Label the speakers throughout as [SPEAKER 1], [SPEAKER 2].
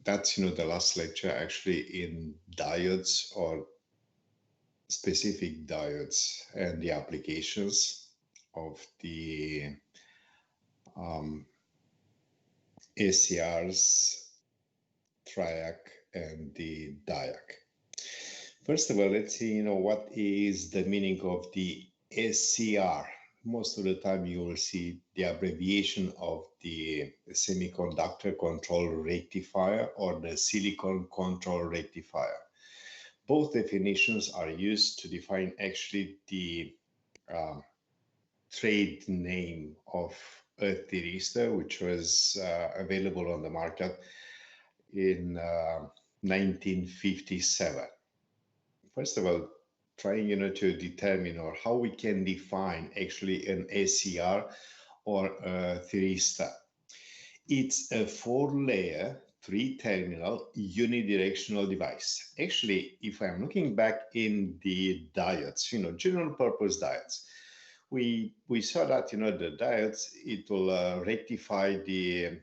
[SPEAKER 1] that's the last lecture actually in diodes or specific diodes and the applications of the ACRs, triac, and the diac. First of all, let's see, what is the meaning of the SCR. Most of the time you will see the abbreviation of the semiconductor control rectifier or the silicon control rectifier. Both definitions are used to define actually the trade name of a thyristor, which was available on the market in 1957. First of all, trying to determine or how we can define actually an SCR or a thyristor. It's a 4-layer, 3-terminal unidirectional device. Actually, if I'm looking back in the diodes, general purpose diodes, we saw that the diodes, it will rectify the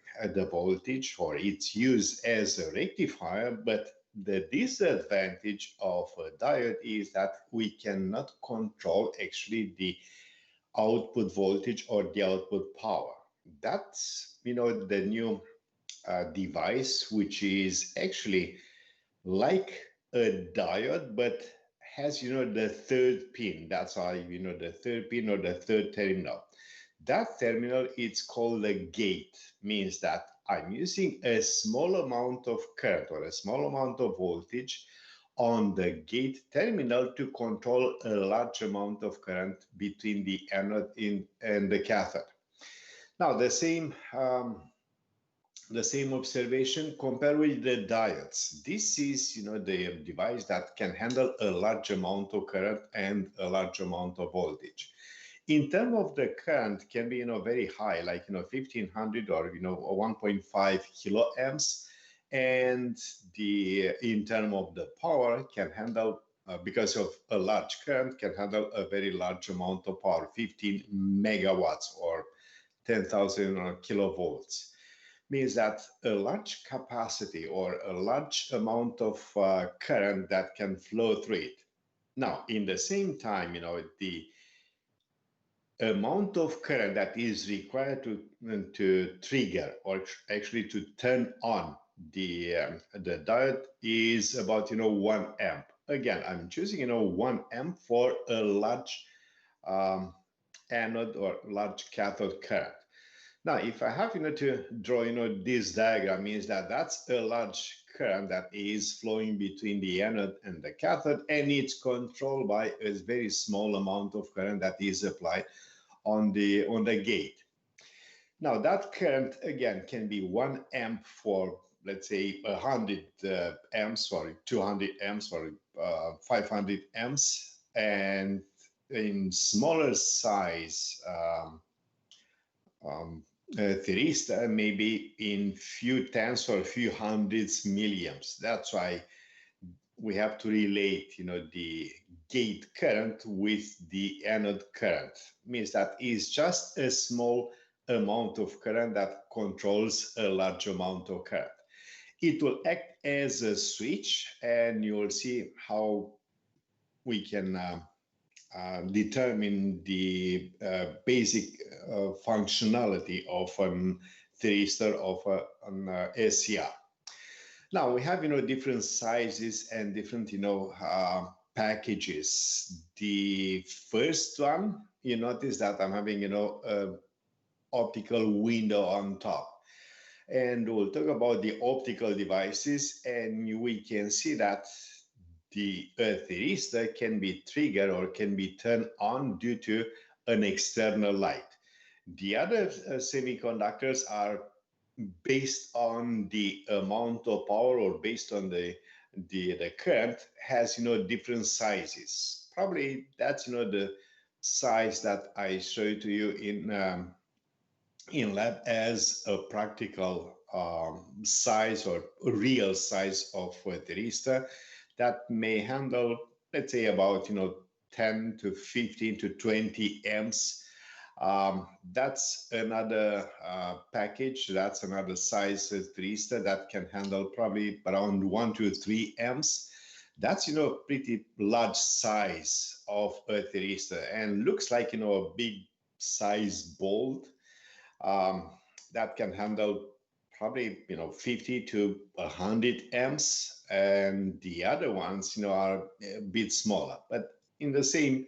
[SPEAKER 1] voltage, or it's used as a rectifier, but the disadvantage of a diode is that we cannot control actually the output voltage or the output power. That's the new device, which is actually like a diode, but has the third pin. That's why the third pin or the third terminal. That terminal, it's called a gate, means that I'm using a small amount of current or a small amount of voltage on the gate terminal to control a large amount of current between the anode and the cathode. Now the same observation compared with the diodes. This is the device that can handle a large amount of current and a large amount of voltage. In terms of the current, can be very high, like 1500 or 1.5 kiloamps, and in terms of the power can handle because of a large current can handle a very large amount of power, 15 megawatts or 10,000 kilovolts. Means that a large capacity or a large amount of current that can flow through it. Now, in the same time, the amount of current that is required to trigger or actually to turn on the diode is about 1 amp. Again, I'm choosing 1 amp for a large anode or large cathode current. Now, if I have to draw this diagram, means that that's a large current that is flowing between the anode and the cathode, and it's controlled by a very small amount of current that is applied on the gate. Now that current again can be 1 amp for, let's say, 100 amps or 200 amps or 500 amps, and in smaller size thyristor maybe in few tens or few hundreds milliamps. That's why we have to relate the gate current with the anode current. Means that is just a small amount of current that controls a large amount of current. It will act as a switch, and you will see how we can determine the basic functionality of a thyristor of an SCR. Now we have different sizes and different packages. The first one, you notice that I'm having optical window on top, and we'll talk about the optical devices, and we can see that the thyristor can be triggered or can be turned on due to an external light. The other semiconductors are based on the amount of power or based on the current, has different sizes. Probably that's the size that I showed to you in lab as a practical size or real size of a thyristor that may handle, let's say, about 10 to 15 to 20 amps That's another package. That's another size thyristor that can handle probably around 1 to 3 amps. That's, pretty large size of a thyristor and looks like, a big size bolt that can handle probably, 50 to 100 amps. And the other ones, are a bit smaller, but in the same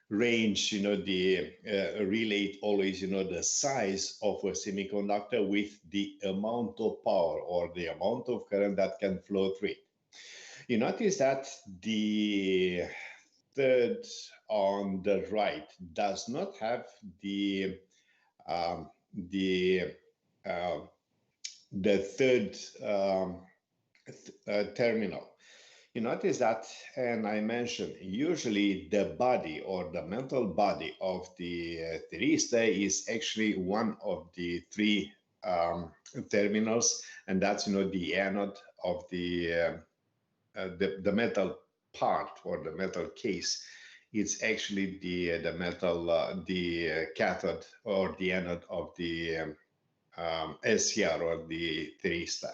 [SPEAKER 1] range, the relate always, the size of a semiconductor with the amount of power or the amount of current that can flow through it. You notice that the third on the right does not have the um, the uh, the third terminal. You notice that, and I mentioned, usually the body or the metal body of the thyristor is actually one of the three terminals, and that's, the anode of the metal part or the metal case. It's actually the metal, the cathode or the anode of the SCR or the thyristor.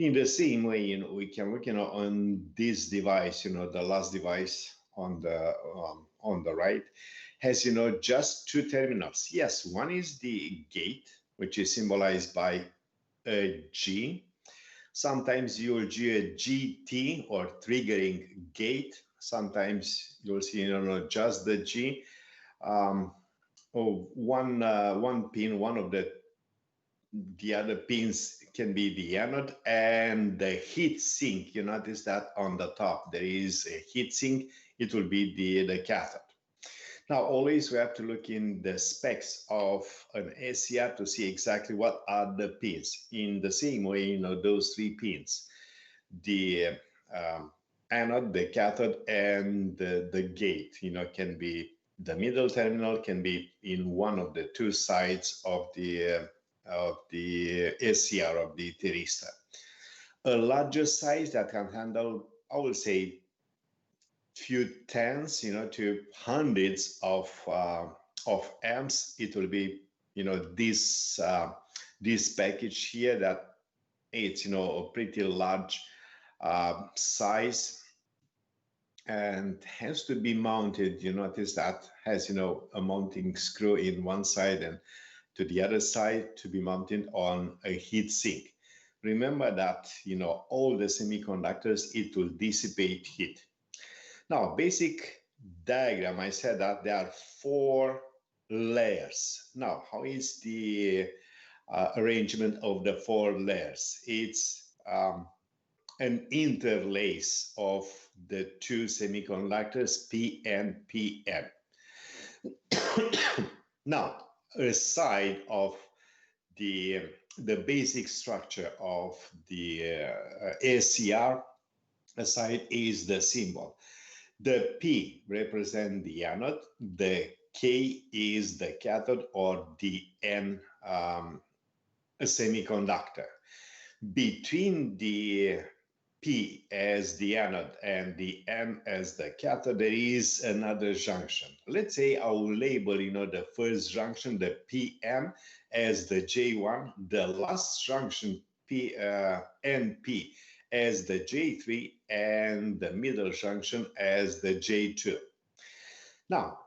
[SPEAKER 1] In the same way, we can look, on this device, the last device on the right has, just two terminals. Yes, one is the gate, which is symbolized by a G. Sometimes you'll see a GT or triggering gate. Sometimes you'll see, just the G. One pin, one of the other pins can be the anode and the heat sink. You notice that on the top there is a heat sink. It will be the cathode. Now, always we have to look in the specs of an SCR to see exactly what are the pins. In the same way, those three pins, the anode, the cathode, and the gate, can be the middle terminal, can be in one of the two sides of the SCR of the thyristor. A larger size that can handle, I will say, few tens, to hundreds of amps. It will be, this package here that it's, a pretty large size and has to be mounted. You notice that has, a mounting screw in one side and to the other side to be mounted on a heat sink. Remember that, all the semiconductors, it will dissipate heat. Now, basic diagram, I said that there are 4 layers. Now, how is the arrangement of the 4 layers? It's an interlace of the two semiconductors, P and Pn. Now, aside of the basic structure of the SCR, aside is the symbol. The P represents the anode, the K is the cathode or the N semiconductor. Between the P as the anode and the N as the cathode, there is another junction. Let's say I will label, the first junction, the PN, as the J1, the last junction, NP, as the J3, and the middle junction as the J2. Now,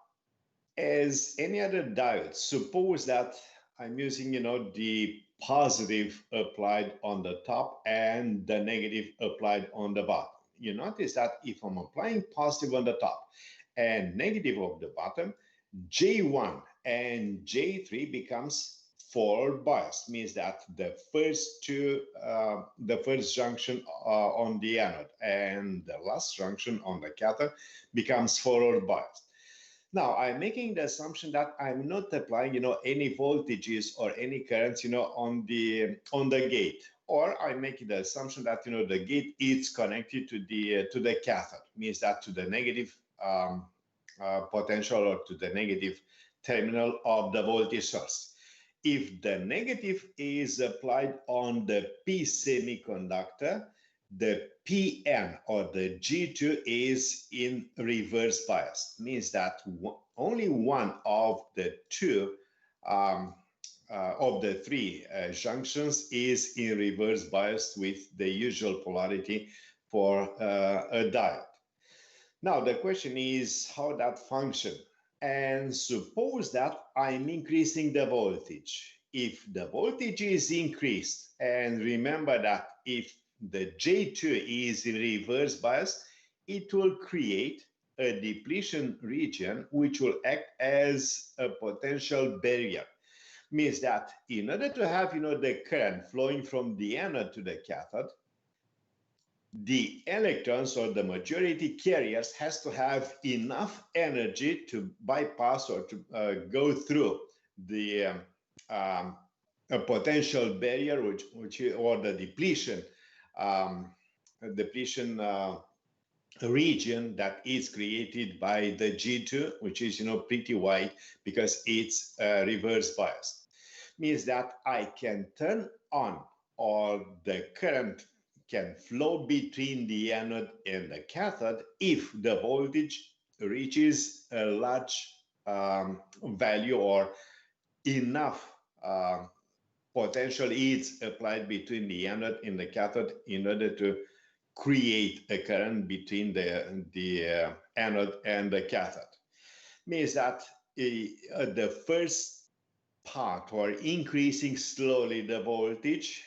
[SPEAKER 1] as any other diode, suppose that I'm using, the positive applied on the top and the negative applied on the bottom. You notice that if I'm applying positive on the top and negative on the bottom, J1 and J3 becomes forward biased, means that the first junction on the anode and the last junction on the cathode becomes forward biased. Now, I'm making the assumption that I'm not applying, any voltages or any currents, on the gate, or I'm making the assumption that, the gate is connected to the cathode, means that to the negative potential or to the negative terminal of the voltage source. If the negative is applied on the P semiconductor, the PN or the G2 is in reverse bias. Means that only one of the two of the three junctions is in reverse bias with the usual polarity for a diode. Now the question is how that function. And suppose that I'm increasing the voltage. If the voltage is increased, and remember that if the J2 is in reverse bias, it will create a depletion region which will act as a potential barrier. Means that in order to have the current flowing from the anode to the cathode, the electrons or the majority carriers has to have enough energy to bypass or to go through the a potential barrier which or the depletion region that is created by the G2, which is pretty wide because it's reverse biased. Means that I can turn on, or the current can flow between the anode and the cathode if the voltage reaches a large value or enough potential is applied between the anode and the cathode in order to create a current between the anode and the cathode. Means that the first part, or increasing slowly the voltage,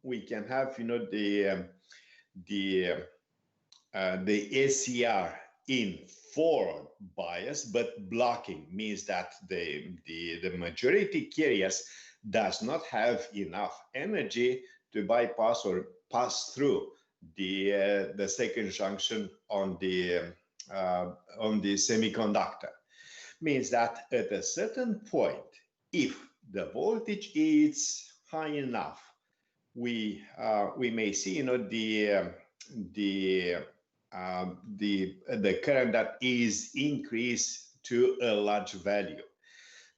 [SPEAKER 1] we can have the SCR in forward bias, but blocking. Means that the majority carriers does not have enough energy to bypass or pass through the second junction on the semiconductor. Means that at a certain point, if the voltage is high enough, we may see the current that is increased to a large value.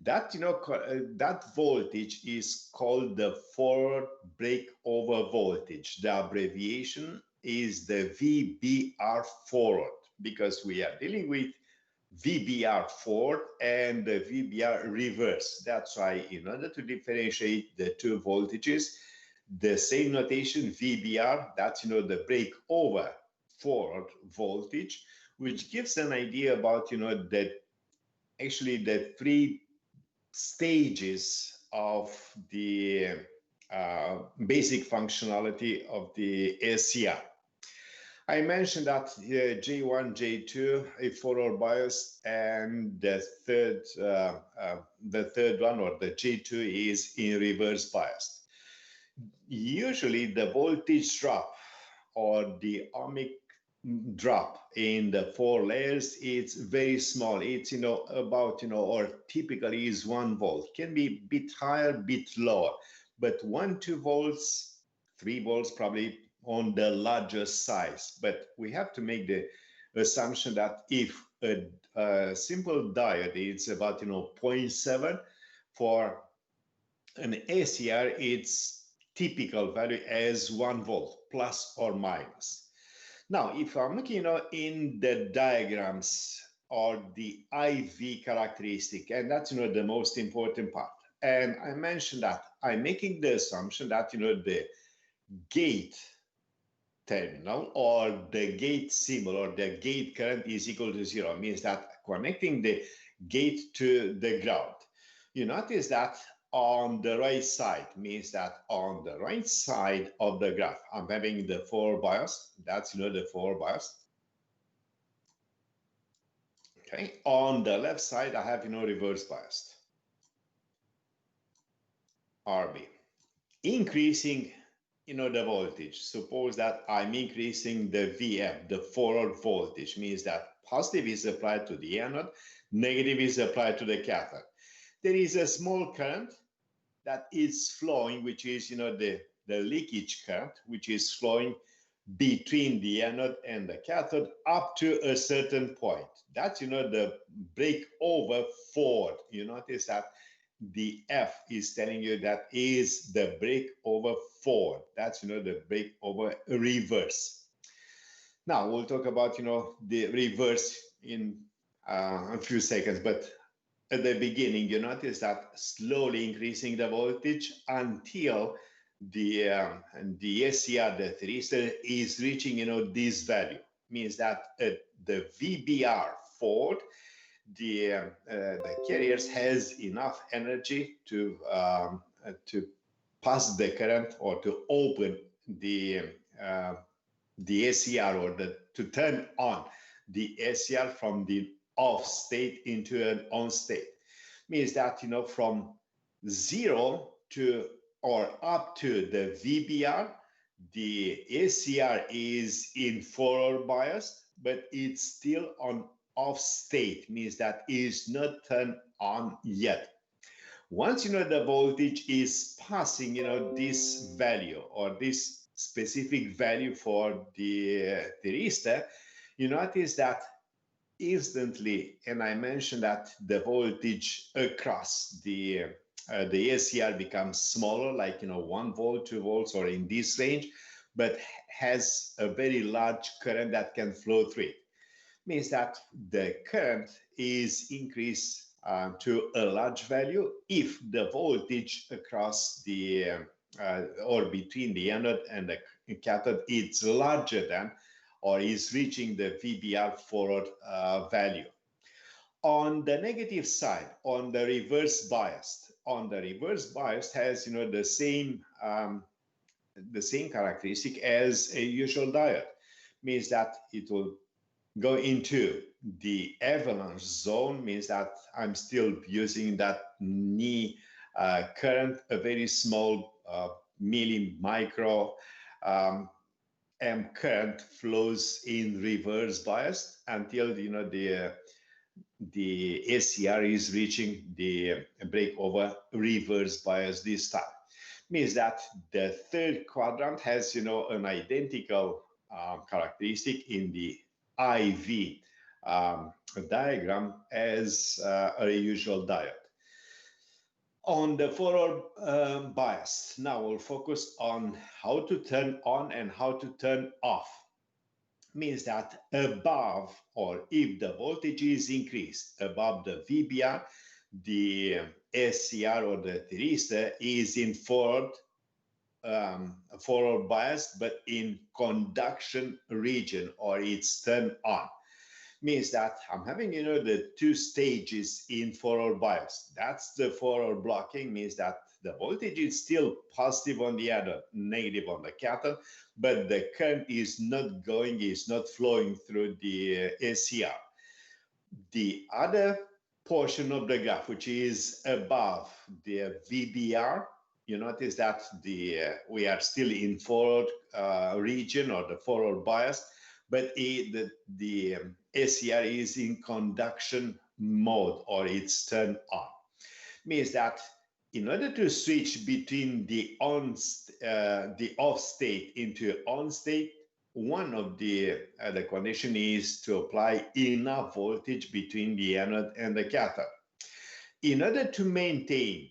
[SPEAKER 1] That that voltage is called the forward breakover voltage. The abbreviation is the VBR forward, because we are dealing with VBR forward and the VBR reverse. That's why in order to differentiate the two voltages, the same notation VBR, that's the breakover forward voltage, which gives an idea about that actually the three stages of the basic functionality of the SCR. I mentioned that J1, J2 a forward bias, and the third one, or the J2, is in reverse bias. Usually the voltage drop or the ohmic drop in the four layers, it's very small. It's about or typically is 1 volt. Can be a bit higher, bit lower, but 1-2 volts, 3 volts probably on the larger size. But we have to make the assumption that if a simple diode is about 0.7, for an SCR its typical value as 1 volt plus or minus. Now, if I'm looking in the diagrams or the IV characteristic, and that's the most important part. And I mentioned that I'm making the assumption that the gate terminal or the gate symbol or the gate current is equal to 0. Means that connecting the gate to the ground. You notice that on the right side, means that on the right side of the graph, I'm having the forward bias. That's the forward bias. Okay. On the left side, I have reverse biased. RB. Increasing the voltage. Suppose that I'm increasing the VM, the forward voltage, means that positive is applied to the anode, negative is applied to the cathode. There is a small current that is flowing, which is the leakage current, which is flowing between the anode and the cathode up to a certain point. That's the breakover forward. You notice that the F is telling you that is the brake over forward. That's, the brake over reverse. Now we'll talk about, the reverse in a few seconds, but at the beginning, you notice that slowly increasing the voltage until the SCR, the thyristor, is reaching, this value. Means that at the VBR forward, the carriers has enough energy to pass the current or to open the SCR, or to turn on the SCR from the off state into an on state. Means that, from 0 to or up to the VBR, the SCR is in forward bias, but it's still on off state. Means that is not turned on yet. Once the voltage is passing this value, or this specific value for the thyristor, you notice that instantly, and I mentioned that the voltage across the SCR becomes smaller, like 1 volt, 2 volts, or in this range, but has a very large current that can flow through it. Means that the current is increased to a large value if the voltage across the or between the anode and the cathode is larger than, or is reaching the VBR forward value. On the negative side, on the reverse biased, has the same characteristic as a usual diode. Means that it will go into the avalanche zone. Means that I'm still using that knee current, a very small milli-micro amp current flows in reverse bias until the SCR is reaching the brake over reverse bias this time. Means that the third quadrant has an identical characteristic in the IV diagram as a usual diode. On the forward bias, now we'll focus on how to turn on and how to turn off. Means that above, or if the voltage is increased above the VBR, the SCR or the thyristor is in forward bias, but in conduction region, or it's turned on. Means that I'm having the two stages in forward bias. That's the forward blocking. Means that the voltage is still positive on the anode, negative on the cathode, but the current is not flowing through the SCR. The other portion of the graph, which is above the VBR, you notice that we are still in forward region, or the forward bias, but the SCR is in conduction mode, or it's turned on. Means that in order to switch between the off state into on state, one of the condition is to apply enough voltage between the anode and the cathode. In order to maintain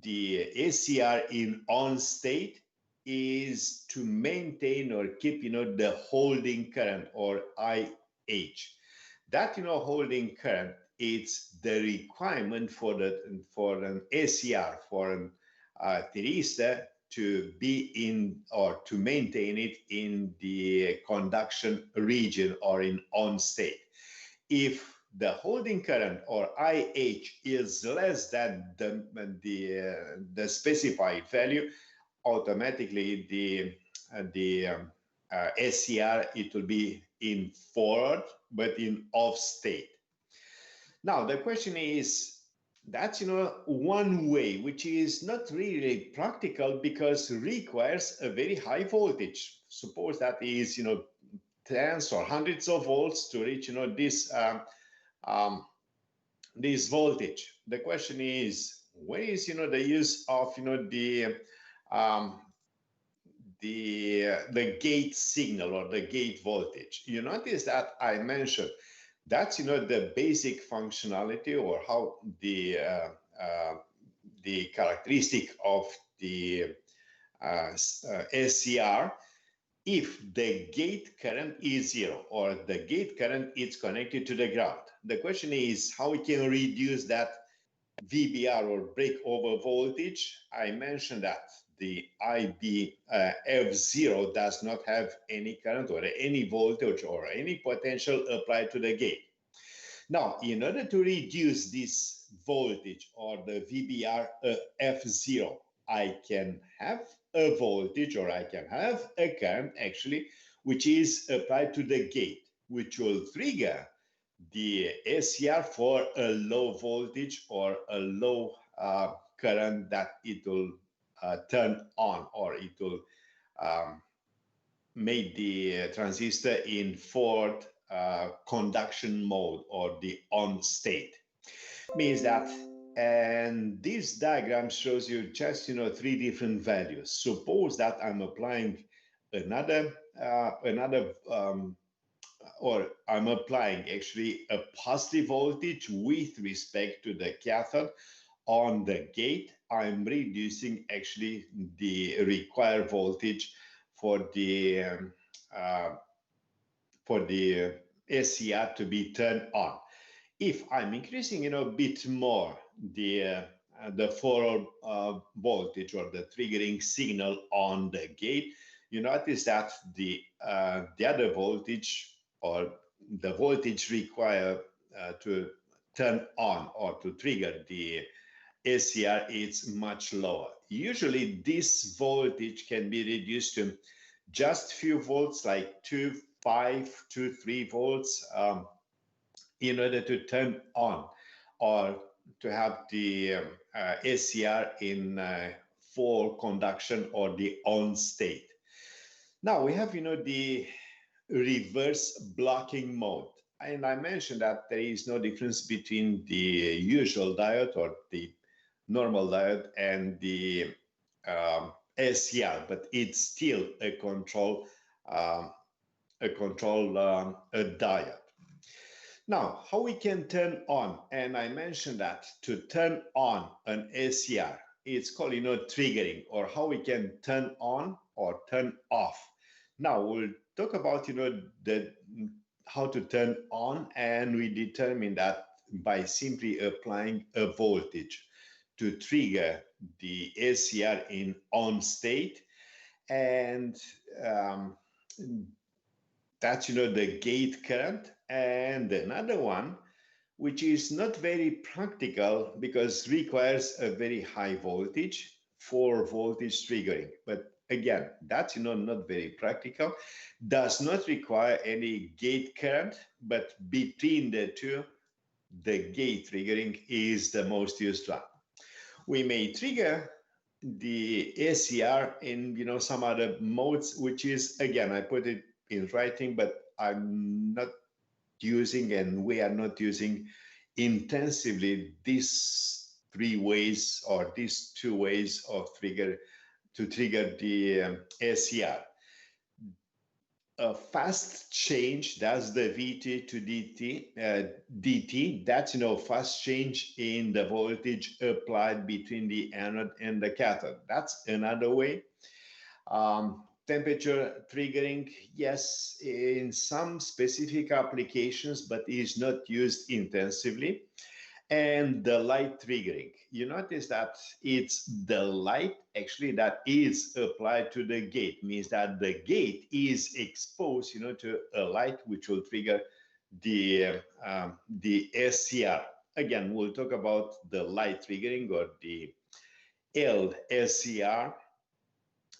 [SPEAKER 1] the SCR in on state, is to maintain or keep the holding current, or IH. That holding current, it's the requirement for an SCR, for an thyristor, to be in, or to maintain it in the conduction region, or in on state. If the holding current, or IH, is less than the specified value, automatically the SCR, it will be in forward but in off state. Now the question is, that's one way which is not really practical, because requires a very high voltage. Suppose that is tens or hundreds of volts to reach this voltage. The question is, where is the use of the gate signal, or the gate voltage? You notice that I mentioned that's the basic functionality, or how the the characteristic of the SCR if the gate current is zero or the gate current is connected to the ground. The question is how we can reduce that VBR or breakover voltage. I mentioned that the F0 does not have any current or any voltage or any potential applied to the gate. Now, in order to reduce this voltage or the VBR F0, I can have a voltage or I can have a current actually, which is applied to the gate, which will trigger the SCR for a low voltage or a low current that it will turn on, or it will make the transistor in forward conduction mode or the on state. Means that, and this diagram shows you just three different values. Suppose that I'm applying or I'm applying actually a positive voltage with respect to the cathode on the gate. I'm reducing actually the required voltage for the SCR to be turned on. If I'm increasing a bit more the forward voltage or the triggering signal on the gate, you notice that the other voltage or the voltage required to turn on or to trigger the SCR is much lower. Usually this voltage can be reduced to just few volts, like 2, 5 to 3 volts in order to turn on or to have the SCR in full conduction or the on state. Now we have the reverse blocking mode, and I mentioned that there is no difference between the usual diode or the normal diode and the SCR, but it's still a control diode. Now, how we can turn on, and I mentioned that to turn on an SCR, it's called triggering, or how we can turn on or turn off. Now we'll talk about how to turn on, and we determine that by simply applying a voltage to trigger the SCR in on state, and that's the gate current. And another one, which is not very practical because requires a very high voltage for voltage triggering, but again, that's not very practical, does not require any gate current, but between the two, the gate triggering is the most used one. We may trigger the SCR in some other modes, which is, again, I put it in writing, but I'm not using, and we are not using intensively these three ways or these two ways of trigger the SCR. A fast change, that's the VT to DT, that's fast change in the voltage applied between the anode and the cathode. That's another way. Temperature triggering, yes, in some specific applications, but is not used intensively. And the light triggering, you notice that it's the light actually that is applied to the gate, means that the gate is exposed to a light which will trigger the SCR. Again, we'll talk about the light triggering or the LSCR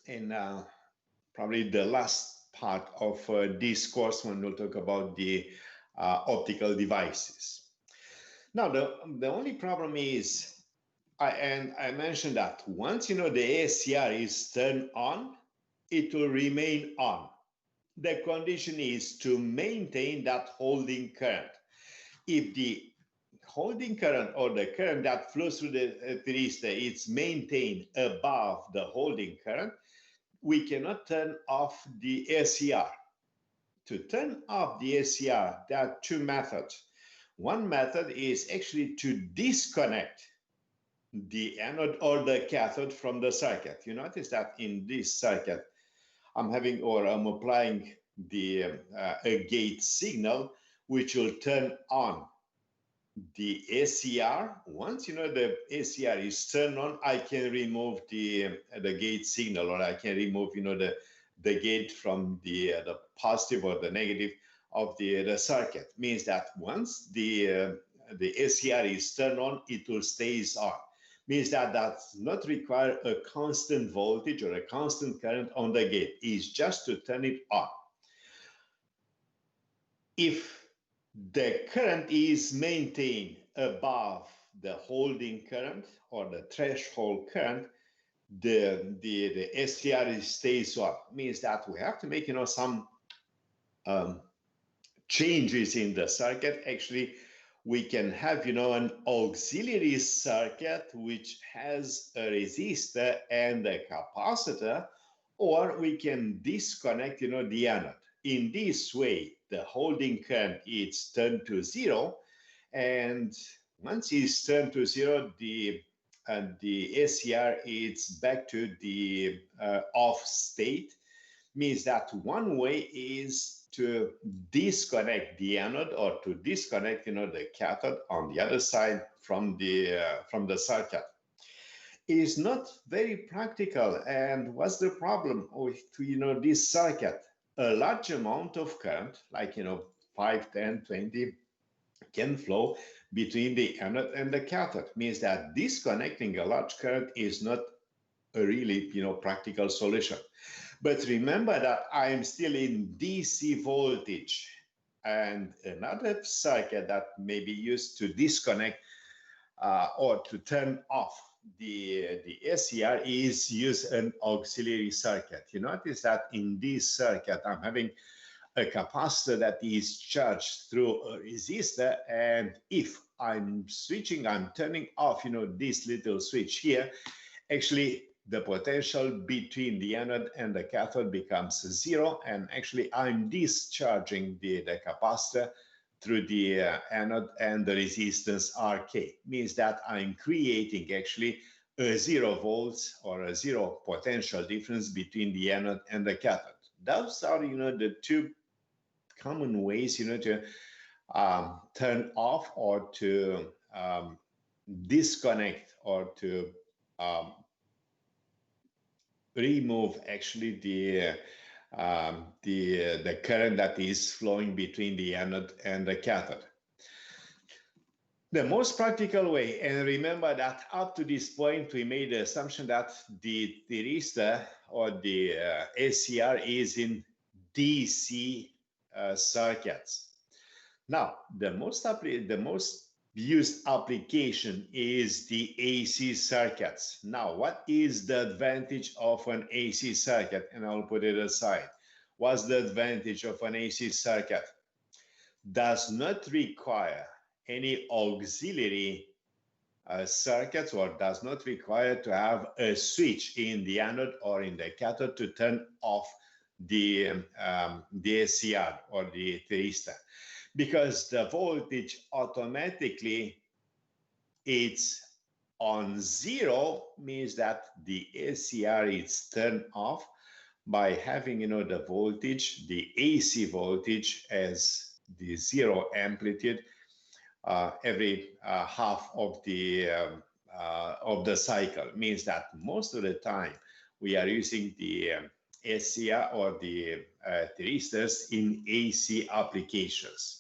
[SPEAKER 1] in probably the last part of this course, when we'll talk about the optical devices. Now, the only problem is, I mentioned that once the SCR is turned on, it will remain on. The condition is to maintain that holding current. If the holding current or the current that flows through the thyristor is maintained above the holding current, we cannot turn off the SCR. To turn off the SCR, there are two methods. One method is actually to disconnect the anode or the cathode from the circuit. You notice that in this circuit, I'm applying a gate signal, which will turn on the ACR. Once the ACR is turned on, I can remove the gate signal, or I can remove the gate from the positive or the negative of the circuit. Means that once the ACR is turned on, it will stays on. Means that does not require a constant voltage or a constant current on the gate. It's just to turn it on. If the current is maintained above the holding current or the threshold current, the SCR stays on. Means that we have to make some changes in the circuit. Actually, we can have an auxiliary circuit which has a resistor and a capacitor, or we can disconnect the anode. In this way, the holding current is turned to zero, and once it's turned to zero, the SCR is back to the off state. Means that one way is to disconnect the anode or to disconnect the cathode on the other side from the circuit. It is not very practical. And what's the problem with this circuit? A large amount of current, like 5, 10, 20, can flow between the anode and the cathode. Means that disconnecting a large current is not a really practical solution. But remember that I am still in DC voltage, and another circuit that may be used to disconnect or to turn off the SCR is use an auxiliary circuit. You notice that in this circuit, I'm having a capacitor that is charged through a resistor, and if I'm turning off this little switch here, actually the potential between the anode and the cathode becomes zero, and actually I'm discharging the capacitor through the anode, and the resistance RK. Means that I'm creating actually a 0 volts or a zero potential difference between the anode and the cathode. Those are the two common ways to turn off or to disconnect or to remove actually the current that is flowing between the anode and the cathode. The most practical way, and remember that up to this point we made the assumption that the thyristor or the SCR is in DC circuits. Now, the most used application is the AC circuits. Now, what is the advantage of an AC circuit? And I'll put it aside. What's the advantage of an AC circuit? Does not require any auxiliary circuits, or does not require to have a switch in the anode or in the cathode to turn off the SCR or the thyristor, because the voltage automatically it's on zero. Means that the SCR is turned off by having the voltage, the AC voltage, as the zero amplitude every half of the cycle. Means that most of the time we are using the SCR or the thyristors in AC applications.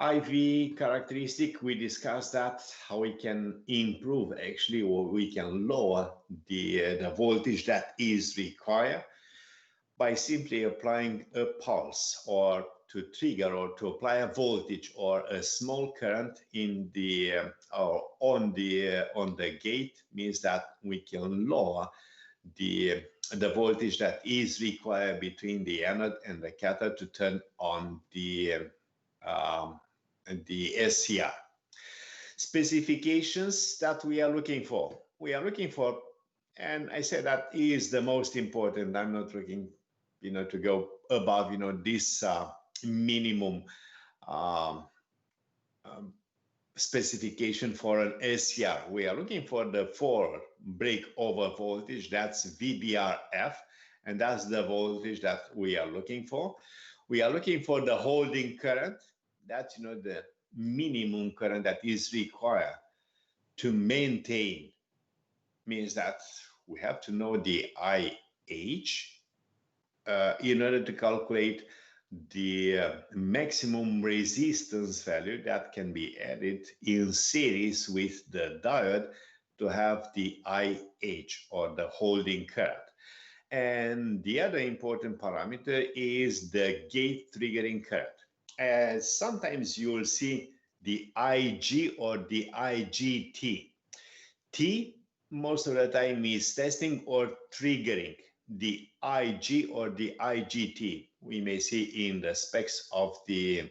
[SPEAKER 1] IV characteristic, we discussed that, how we can improve actually, or we can lower the voltage that is required by simply applying a pulse, or to trigger or to apply a voltage or a small current in the on the gate. Means that we can lower the voltage that is required between the anode and the cathode to turn on the SCR. Specifications that we are looking for. And I said that is the most important. I'm not looking, to go above, this minimum specification for an SCR. We are looking for the 4 breakover voltage, that's VBRF, and that's the voltage that we are looking for. We are looking for the holding current, that's the minimum current that is required to maintain, means that we have to know the IH in order to calculate the maximum resistance value that can be added in series with the diode to have the IH, or the holding current. And the other important parameter is the gate triggering current. As sometimes you will see the IG or the IGT. T most of the time is testing or triggering. The IG or the IGT we may see in the specs of the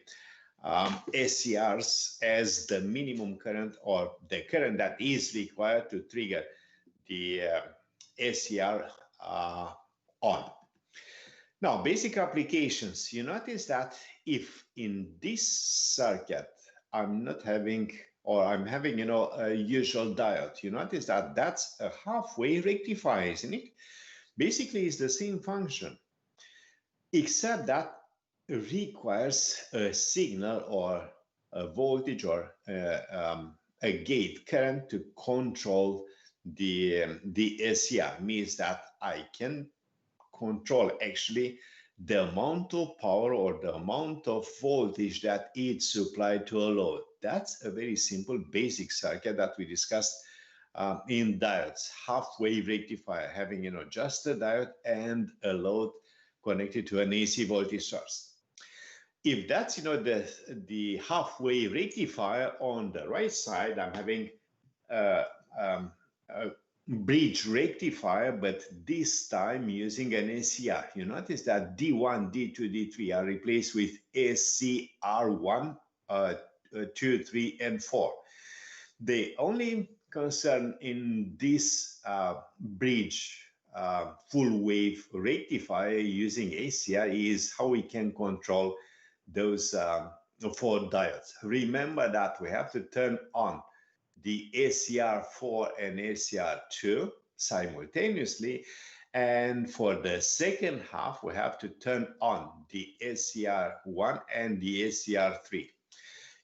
[SPEAKER 1] SCRs as the minimum current, or the current that is required to trigger the SCR on. Now, basic applications. You notice that if in this circuit I'm not having, or I'm having, a usual diode, you notice that that's a halfway rectifier, isn't it? Basically, it's the same function, except that requires a signal or a voltage or a gate current to control the SCR. Means that I can control actually the amount of power or the amount of voltage that is supplied to a load. That's a very simple basic circuit that we discussed in diodes. Halfway rectifier, having just a diode and a load connected to an AC voltage source. If that's the halfway rectifier, on the right side I'm having a bridge rectifier, but this time using an SCR. You notice that D1, D2, D3 are replaced with SCR1, 2, 3, and 4. The only concern in this bridge full wave rectifier using SCR is how we can control those 4 diodes. Remember that we have to turn on the SCR4 and SCR2 simultaneously, and for the second half we have to turn on the SCR1 and the SCR3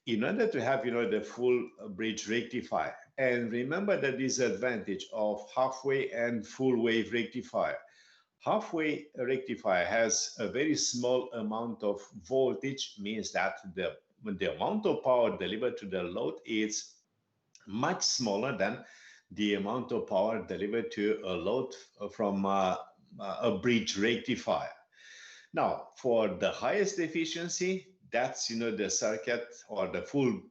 [SPEAKER 1] in order to have the full bridge rectifier. And remember the disadvantage of halfway and full wave rectifier. Halfway rectifier has a very small amount of voltage, means that the amount of power delivered to the load is much smaller than the amount of power delivered to a load from a bridge rectifier. Now, for the highest efficiency, that's the circuit or the full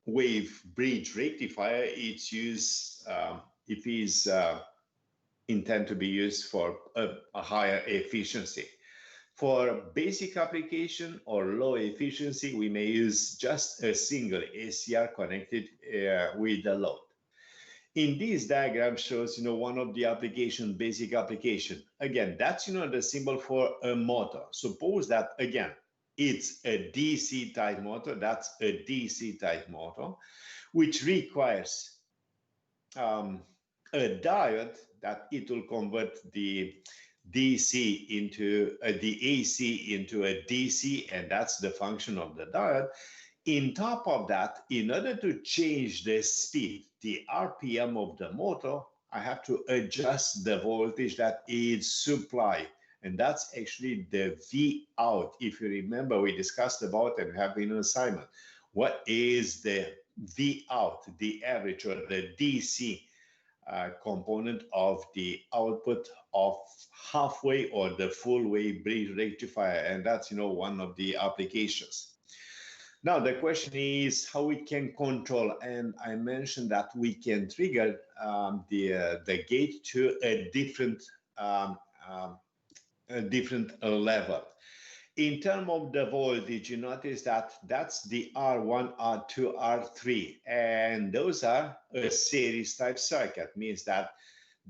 [SPEAKER 1] wave bridge rectifier. It's used if is intended to be used for a higher efficiency. For basic application or low efficiency, we may use just a single SCR connected with the load. In this diagram shows one of the application, basic application. Again, that's the symbol for a motor. Suppose that again it's a DC type motor. That's a DC type motor, which requires a diode that it will convert the DC into the AC into a DC, and that's the function of the diode. In top of that, in order to change the speed, the RPM of the motor, I have to adjust the voltage that is supplied, and that's actually the V out. If you remember, we discussed about and have been an assignment. What is the V out, the average or the DC component of the output of halfway or the full wave bridge rectifier, and that's one of the applications. Now the question is how we can control, and I mentioned that we can trigger the gate to a different level. In terms of the voltage, you notice that that's the R1, R2, R3, and those are a series type circuit. Means that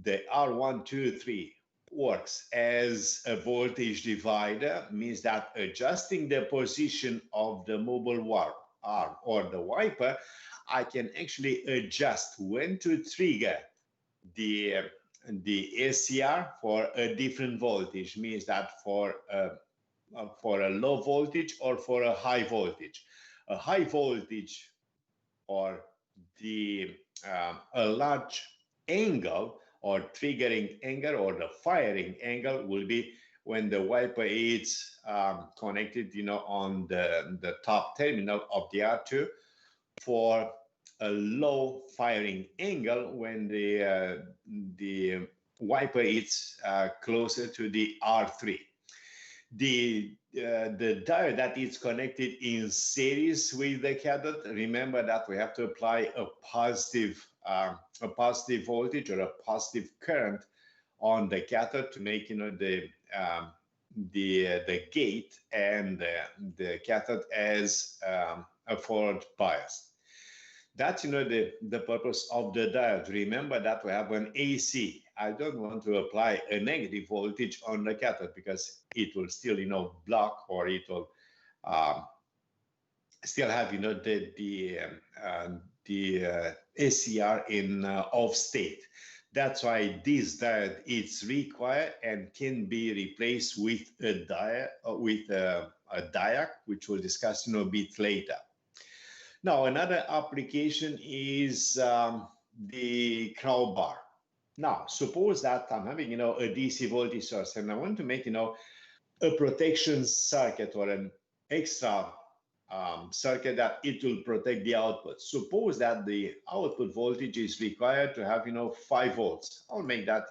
[SPEAKER 1] the R1, 2, 3 works as a voltage divider, means that adjusting the position of the mobile wire arm or the wiper, I can actually adjust when to trigger the ACR for a different voltage. Means that for a low voltage or for a high voltage. A high voltage or the a large angle or triggering angle or the firing angle will be when the wiper is connected, on the top terminal of the R2, for a low firing angle when the wiper is closer to the R3. The diode that is connected in series with the cathode, remember that we have to apply a positive voltage or a positive current on the cathode to make the gate and the cathode as a forward bias. That's the purpose of the diode. Remember that we have an AC. I don't want to apply a negative voltage on the cathode because it will still block, or it will still have the ACR in off state. That's why this diode is required and can be replaced with a diode, which we'll discuss a bit later. Now, another application is the crowbar. Now, suppose that I'm having, a DC voltage source, and I want to make, a protection circuit or an extra circuit that it will protect the output. Suppose that the output voltage is required to have, 5 volts. I'll make that,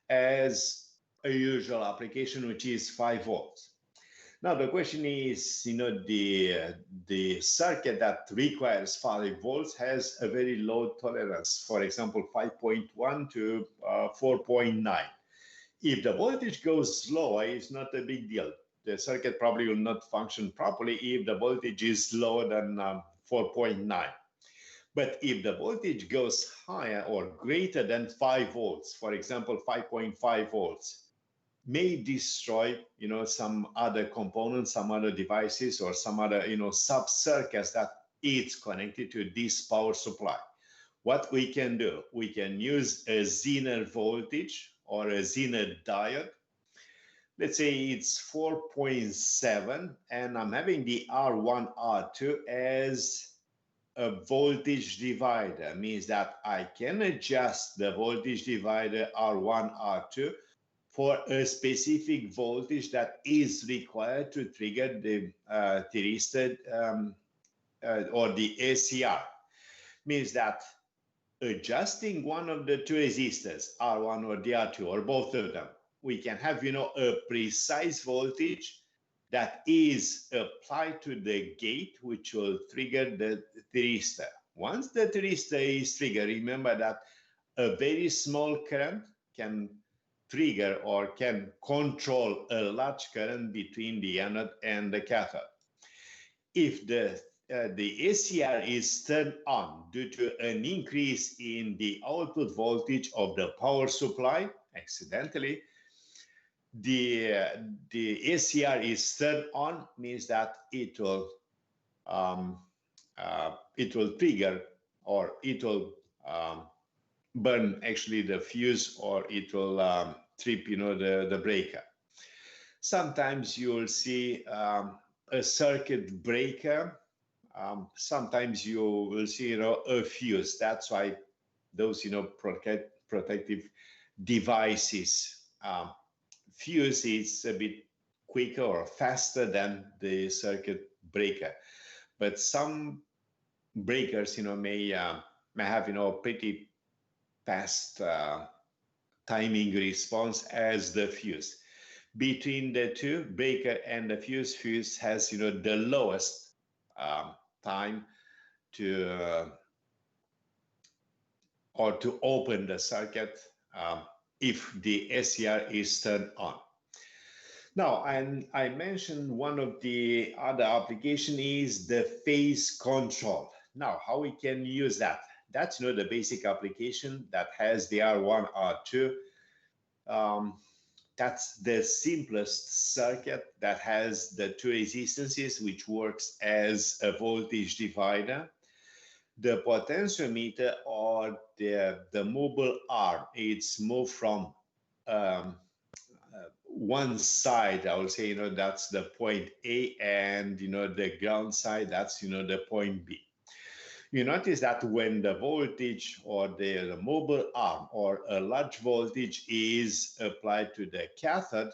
[SPEAKER 1] as a usual application, which is 5 volts. Now, the question is, the circuit that requires 5 volts has a very low tolerance, for example, 5.1 to 4.9. If the voltage goes lower, it's not a big deal. The circuit probably will not function properly if the voltage is lower than 4.9. But if the voltage goes higher or greater than 5 volts, for example, 5.5 volts, may destroy, some other components, some other devices, or some other, sub-circuits that it's connected to this power supply. What we can do, we can use a Zener voltage or a Zener diode. Let's say it's 4.7, and I'm having the R1, R2 as a voltage divider. Means that I can adjust the voltage divider R1, R2 for a specific voltage that is required to trigger the thyristor or the ACR. Means that adjusting one of the two resistors, R1 or the R2, or both of them, we can have, a precise voltage that is applied to the gate, which will trigger the thyristor. Once the thyristor is triggered, remember that a very small current can trigger or can control a large current between the anode and the cathode. If the ACR is turned on due to an increase in the output voltage of the power supply, accidentally, the ACR is turned on, means that it will trigger, or it will burn actually the fuse, or it will trip the breaker. Sometimes you will see a circuit breaker. Sometimes you will see a fuse. That's why those protective devices, fuse is a bit quicker or faster than the circuit breaker, but some breakers may have pretty fast timing response as the fuse. Between the two, breaker and the fuse has the lowest time to open the circuit if the ACR is turned on. Now, I mentioned one of the other application is the phase control. Now, how we can use that? That's the basic application that has the R1, R2. That's the simplest circuit that has the two resistances, which works as a voltage divider. The potentiometer, or the mobile arm, it's moved from um, one side, I would say, that's the point A, and, the ground side, that's, the point B. You notice that when the voltage or the mobile arm or a large voltage is applied to the cathode,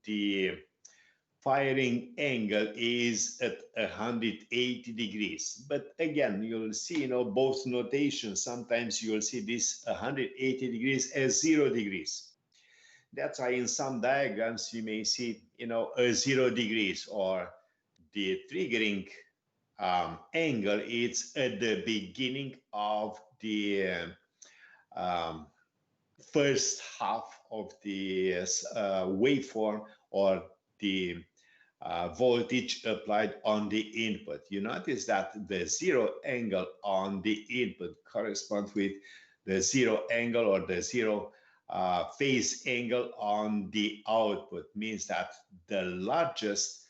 [SPEAKER 1] the firing angle is at 180 degrees. But again, you'll see, both notations. Sometimes you'll see this 180 degrees as 0 degrees. That's why in some diagrams you may see, a 0 degrees, or the triggering angle is at the beginning of the first half of the waveform, or the voltage applied on the input. You notice that the 0 angle on the input corresponds with the 0 angle, or the 0 phase angle on the output. Means that the largest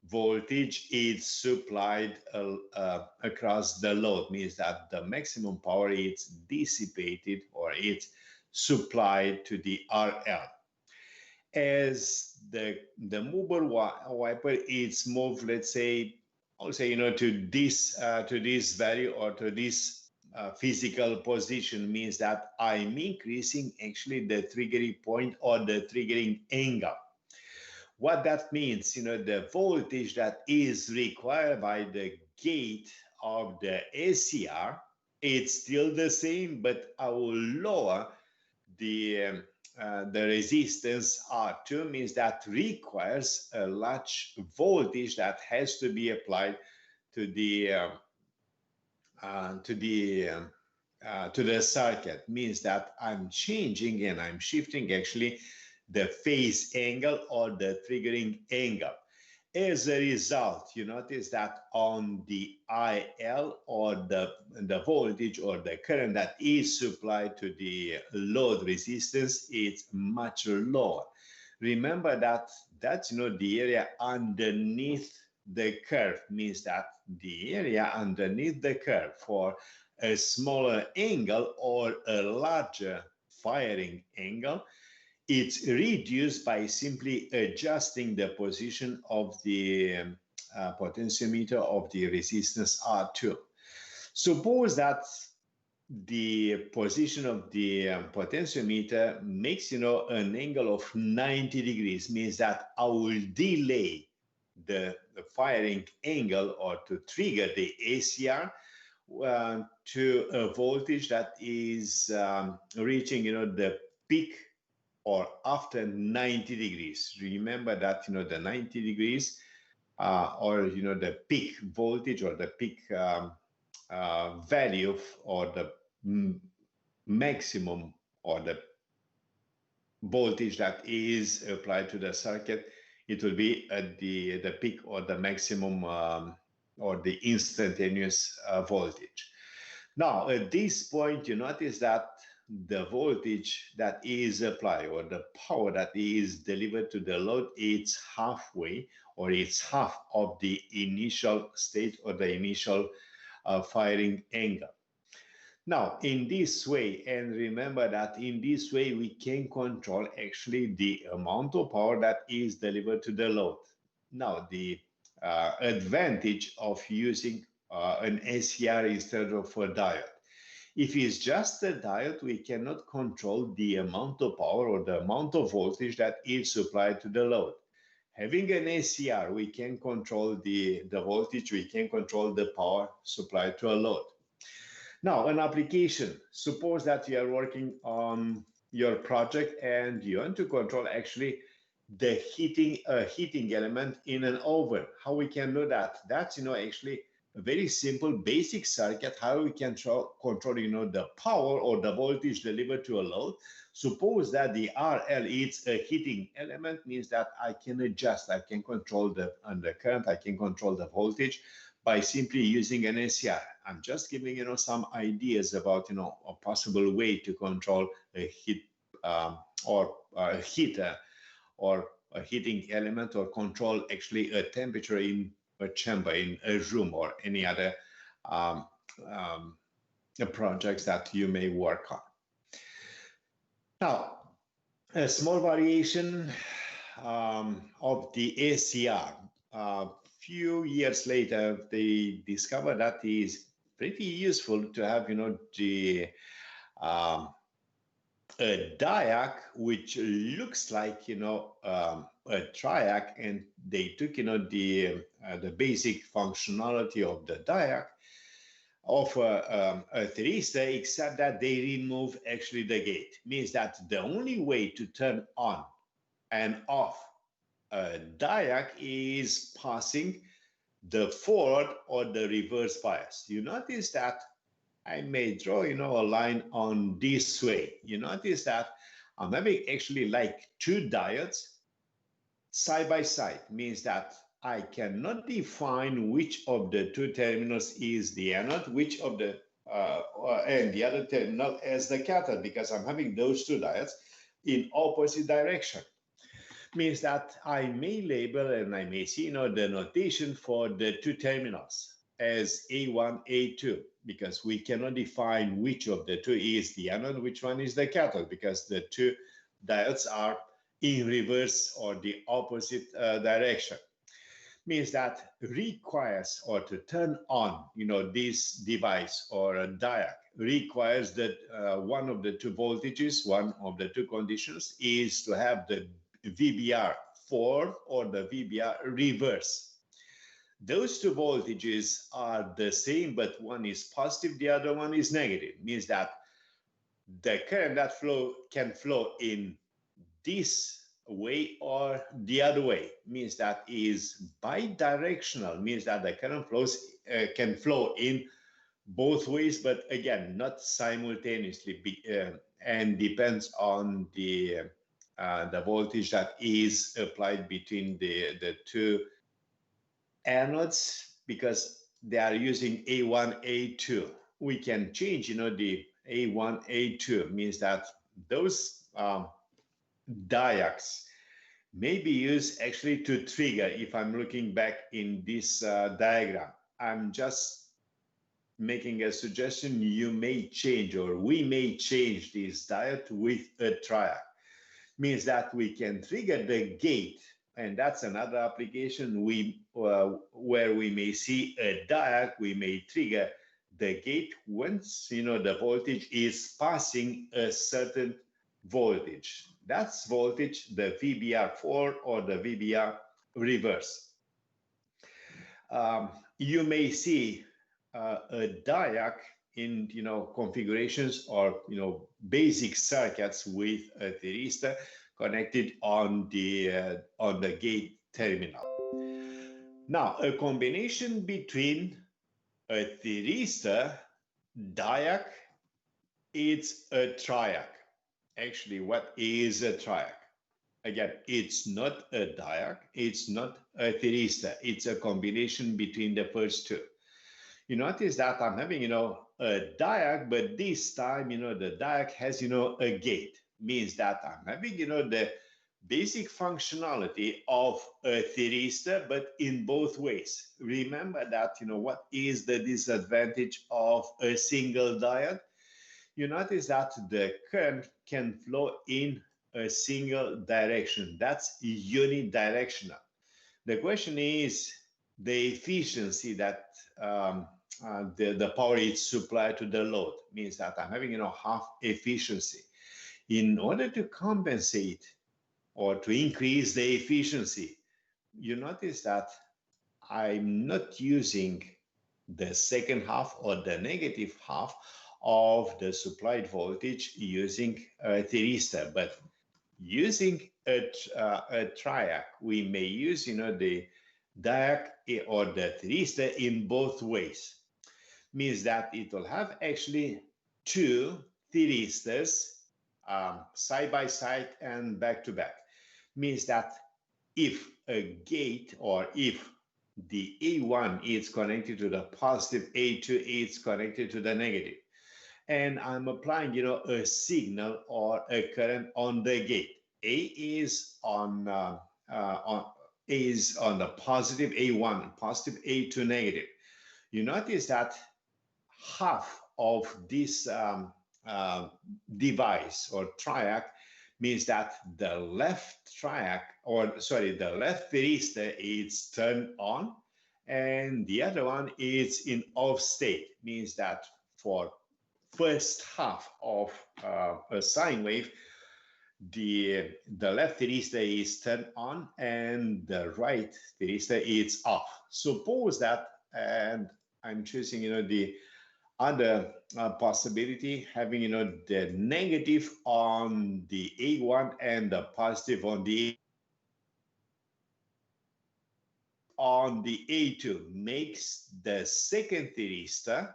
[SPEAKER 1] voltage is supplied across the load. Means that the maximum power is dissipated, or it's supplied to the RL. As the mobile wiper is moved, let's say, to this value, or to this physical position, means that I'm increasing actually the triggering point, or the triggering angle. What that means, the voltage that is required by the gate of the SCR, it's still the same, but I will lower the resistance R2. Means that requires a large voltage that has to be applied to the circuit. Means that I'm changing and I'm shifting actually the phase angle, or the triggering angle. As a result, you notice that on the IL, or the voltage or the current that is supplied to the load resistance, it's much lower. Remember that that's the area underneath the curve. Means that the area underneath the curve for a smaller angle or a larger firing angle, it's reduced by simply adjusting the position of the potentiometer of the resistance R2. Suppose that the position of the potentiometer makes, an angle of 90 degrees. Means that I will delay the firing angle, or to trigger the ACR to a voltage that is reaching, the peak, or after 90 degrees. Remember that, the 90 degrees, or, the peak voltage, or the peak value, or the maximum, or the voltage that is applied to the circuit, it will be at the peak, or the maximum, or the instantaneous voltage. Now, at this point, you notice that the voltage that is applied, or the power that is delivered to the load, it's halfway, or it's half of the initial state, or the initial firing angle. Now, in this way, and remember that in this way, we can control actually the amount of power that is delivered to the load. Now, the advantage of using an SCR instead of a diode. If it's just a diode, we cannot control the amount of power, or the amount of voltage that is supplied to the load. Having an SCR, we can control the voltage, we can control the power supplied to a load. Now, an application. Suppose that you are working on your project and you want to control actually the heating element in an oven. How we can do that? That's actually a very simple basic circuit. How we can control the power, or the voltage delivered to a load. Suppose that the RL is a heating element. Means that I can adjust, I can control the current, I can control the voltage by simply using an SCR. I'm just giving some ideas about a possible way to control a heat or a heater or a heating element, or control actually a temperature in a chamber, in a room, or any other um, um, projects that you may work on. Now, a small variation of the ACR. A few years later, they discovered that it is pretty useful to have, the a diac which looks like, a triac, and they took, the basic functionality of the diac of a thyristor, except that they remove actually the gate. Means that the only way to turn on and off a diac is passing the forward or the reverse bias. You notice that I may draw, a line on this way. You notice that I'm having actually like two diodes side by side. Means that I cannot define which of the two terminals is the anode, which of the and the other terminal as the cathode, because I'm having those two diodes in opposite direction. Means that I may label and I may see, the notation for the two terminals as A1, A2, because we cannot define which of the two is the anode, which one is the cathode, because the two diodes are in reverse or the opposite direction. Means that requires, or to turn on, this device or a diac requires that one of the two voltages, one of the two conditions is to have the VBR forward or the VBR reverse. Those two voltages are the same, but one is positive, the other one is negative. Means that the current that can flow in this way or the other way. Means that is bidirectional. Means that the current can flow in both ways, but again, not simultaneously, and depends on the voltage that is applied between the two anodes, because they are using A1, A2. We can change, the A1, A2. Means that those diacs may be used actually to trigger. If I'm looking back in this diagram, I'm just making a suggestion. You may change, or we may change this diode with a triac. Means that we can trigger the gate, and that's another application where we may see a diac. We may trigger the gate once the voltage is passing a certain voltage. That's voltage, the VBR forward or the VBR reverse. You may see a diac in configurations or basic circuits with a thyristor connected on the gate terminal. Now, a combination between a thyristor, diac, it's a triac. Actually, what is a triac? Again, it's not a diac, it's not a thyristor. It's a combination between the first two. You notice that I'm having, a diac, but this time, the diac has, a gate. Means that I'm having, the basic functionality of a thyristor, but in both ways. Remember that, what is the disadvantage of a single diode? You notice that the current can flow in a single direction. That's unidirectional. The question is the efficiency that the power is supplied to the load. Means that I'm having half efficiency. In order to compensate or to increase the efficiency, you notice that I'm not using the second half or the negative half of the supplied voltage using a thyristor, but using a triac, we may use the diac or the thyristor in both ways. Means that it will have actually two thyristors side by side and back to back. Means that if a gate, or if the A1 is connected to the positive, A2 is connected to the negative, and I'm applying a signal or a current on the gate, A is on the positive, A1 positive, A2 negative. You notice that half of this device or triac means that the left triac, or sorry, the left thyristor is turned on, and the other one is in off state. Means that for first half of a sine wave, the left thyristor is turned on and the right thyristor is off. Suppose that, and I'm choosing, the other possibility, having, the negative on the A1 and the positive on the A2 makes the second thyristor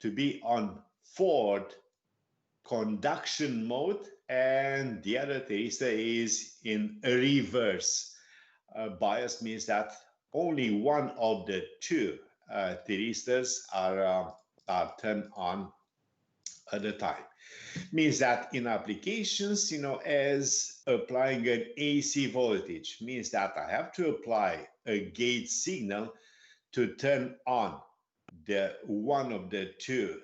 [SPEAKER 1] to be on forward conduction mode, and the other thyristor is in a reverse bias. Means that only one of the two thyristors are turned on at a time. Means that in applications, as applying an AC voltage, means that I have to apply a gate signal to turn on the one of the two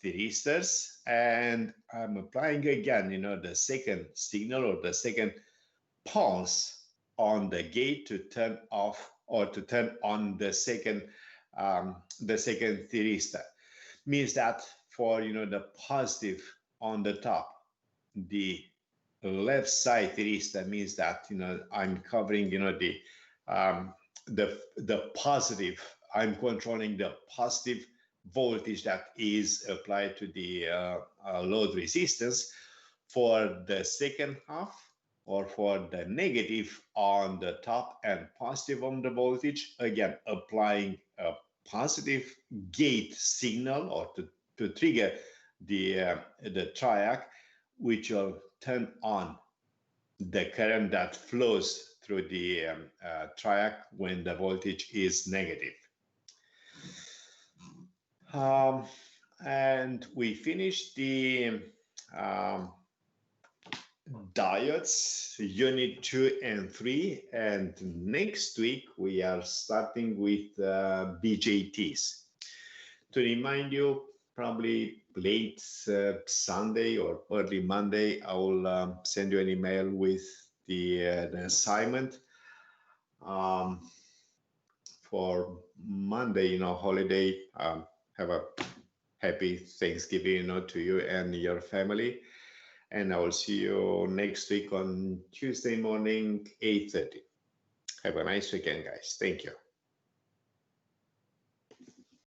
[SPEAKER 1] thyristors, and I'm applying again, the second signal or the second pulse on the gate to turn off or to turn on the second thyristor. Means that for the positive on the top, the left side thyristor, means that I'm covering the positive. I'm controlling the positive voltage that is applied to the load resistance. For the second half, or for the negative on the top and positive on the voltage, again applying a positive gate signal or to trigger the triac, which will turn on the current that flows through the triac when the voltage is negative. And we finished the diodes unit 2 and 3, and next week we are starting with BJTs. To remind you, probably late Sunday or early Monday, I will send you an email with the assignment. For Monday, holiday, have a happy Thanksgiving, to you and your family. And I will see you next week on Tuesday morning, 8:30. Have a nice weekend, guys. Thank you.